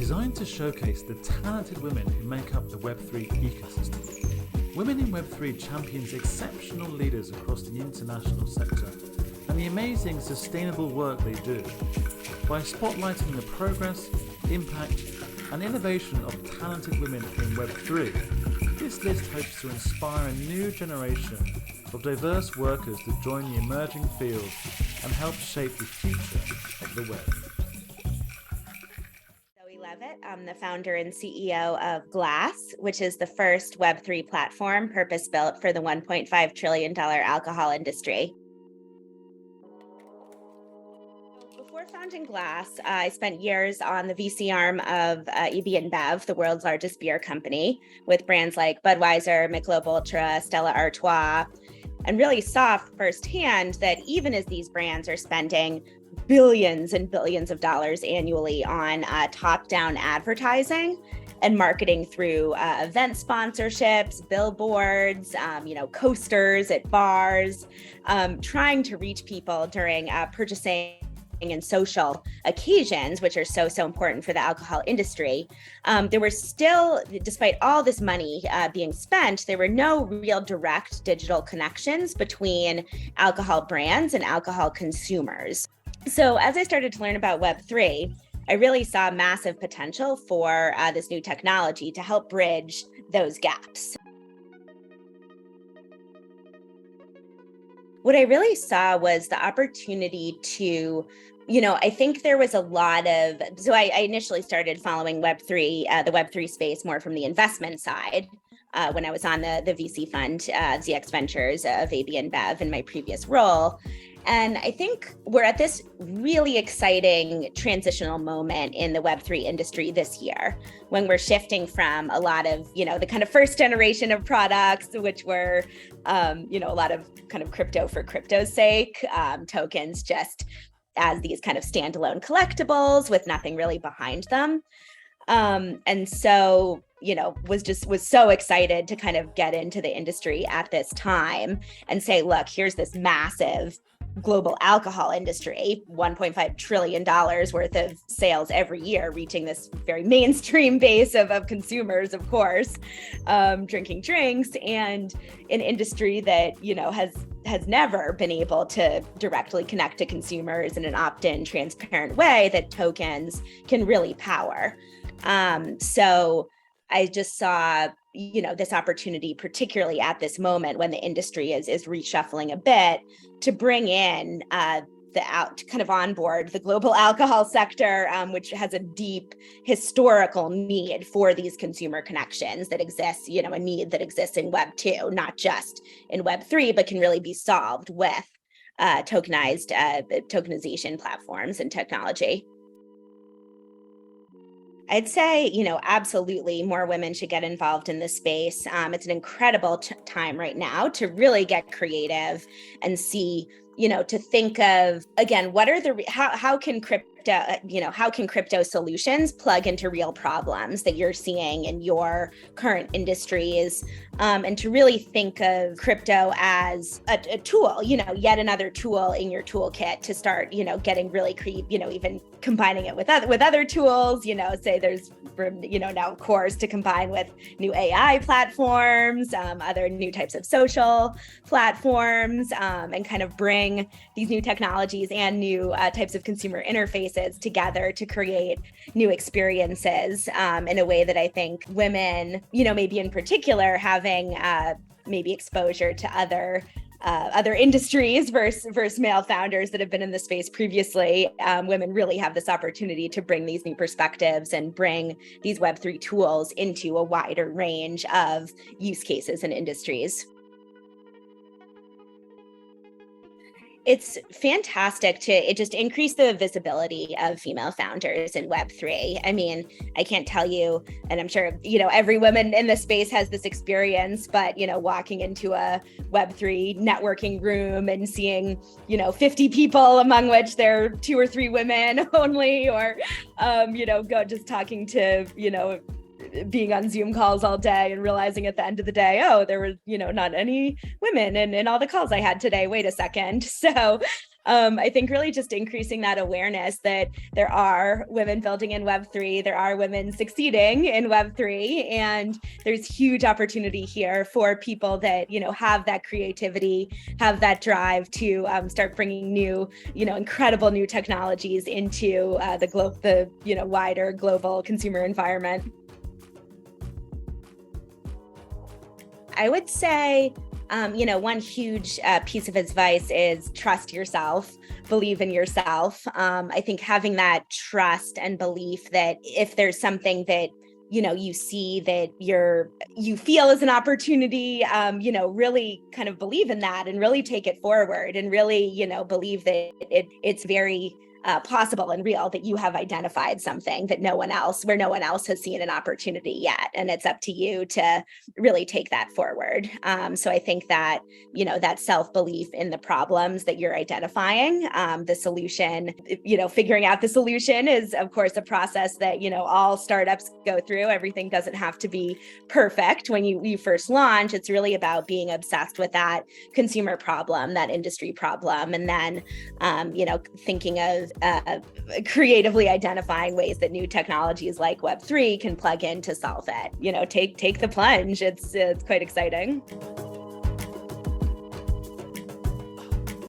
designed to showcase the talented women who make up the Web3 ecosystem. Women in Web3 champions exceptional leaders across the international sector and the amazing sustainable work they do. By spotlighting the progress, impact, and innovation of talented women in Web3, this list hopes to inspire a new generation of diverse workers to join the emerging field and help shape the future of the web. Zoe Leavitt, I'm the founder and CEO of Glass, which is the first Web3 platform purpose-built for the $1.5 trillion alcohol industry. Before founding Glass, I spent years on the VC arm of AB InBev, the world's largest beer company, with brands like Budweiser, Michelob Ultra, Stella Artois, and really saw firsthand that even as these brands are spending billions and billions of dollars annually on top-down advertising and marketing through event sponsorships, billboards, coasters at bars, trying to reach people during purchasing and social occasions, which are so important for the alcohol industry, there were still, despite all this money being spent, there were no real direct digital connections between alcohol brands and alcohol consumers. So as I started to learn about Web3, I really saw massive potential for this new technology to help bridge those gaps. What I really saw was the opportunity to, I think there was a lot of, so I initially started following Web3, the Web3 space more from the investment side when I was on the VC fund, ZX Ventures of AB InBev in my previous role. And I think we're at this really exciting transitional moment in the Web3 industry this year, when we're shifting from a lot of, the kind of first generation of products, which were, a lot of kind of crypto for crypto's sake, tokens just as these kind of standalone collectibles with nothing really behind them. And so, was so excited to kind of get into the industry at this time and say, look, here's this massive global alcohol industry, $1.5 trillion worth of sales every year, reaching this very mainstream base of consumers, of course, drinking drinks, and an industry that, has never been able to directly connect to consumers in an opt-in, transparent way that tokens can really power. So I just saw, this opportunity, particularly at this moment when the industry is reshuffling a bit, to bring in kind of onboard the global alcohol sector, which has a deep historical need for these consumer connections that exists, a need that exists in Web2, not just in Web3, but can really be solved with tokenization platforms and technology. I'd say, absolutely more women should get involved in this space. It's an incredible time right now to really get creative and see, to think of, again, what are how can crypto solutions plug into real problems that you're seeing in your current industries, and to really think of crypto as a tool, yet another tool in your toolkit to start, getting really creative, even combining it with other tools, say there's room, now of course to combine with new AI platforms, other new types of social platforms, and kind of bring these new technologies and new types of consumer interfaces together to create new experiences in a way that I think women, maybe in particular, having maybe exposure to other industries versus male founders that have been in the space previously, women really have this opportunity to bring these new perspectives and bring these Web3 tools into a wider range of use cases and industries. It's fantastic it just increase the visibility of female founders in Web3. I mean, I can't tell you, and I'm sure, every woman in this space has this experience, but, walking into a Web3 networking room and seeing, 50 people, among which there are 2 or 3 women only, or, just talking to, being on Zoom calls all day and realizing at the end of the day, oh, there were, not any women in all the calls I had today. Wait a second. So I think really just increasing that awareness that there are women building in Web3, there are women succeeding in Web3, and there's huge opportunity here for people that, have that creativity, have that drive to start bringing new, incredible new technologies into the wider global consumer environment. I would say, one huge piece of advice is trust yourself, believe in yourself. I think having that trust and belief that if there's something that you see that you feel is an opportunity, really kind of believe in that and really take it forward and really, believe that it's very possible and real, that you have identified something that no one else has seen an opportunity yet. And it's up to you to really take that forward. So I think that, that self-belief in the problems that you're identifying, the solution, figuring out the solution is, of course, a process that, all startups go through. Everything doesn't have to be perfect when you first launch. It's really about being obsessed with that consumer problem, that industry problem, and then, thinking of creatively identifying ways that new technologies like Web3 can plug in to solve it. Take the plunge. It's quite exciting.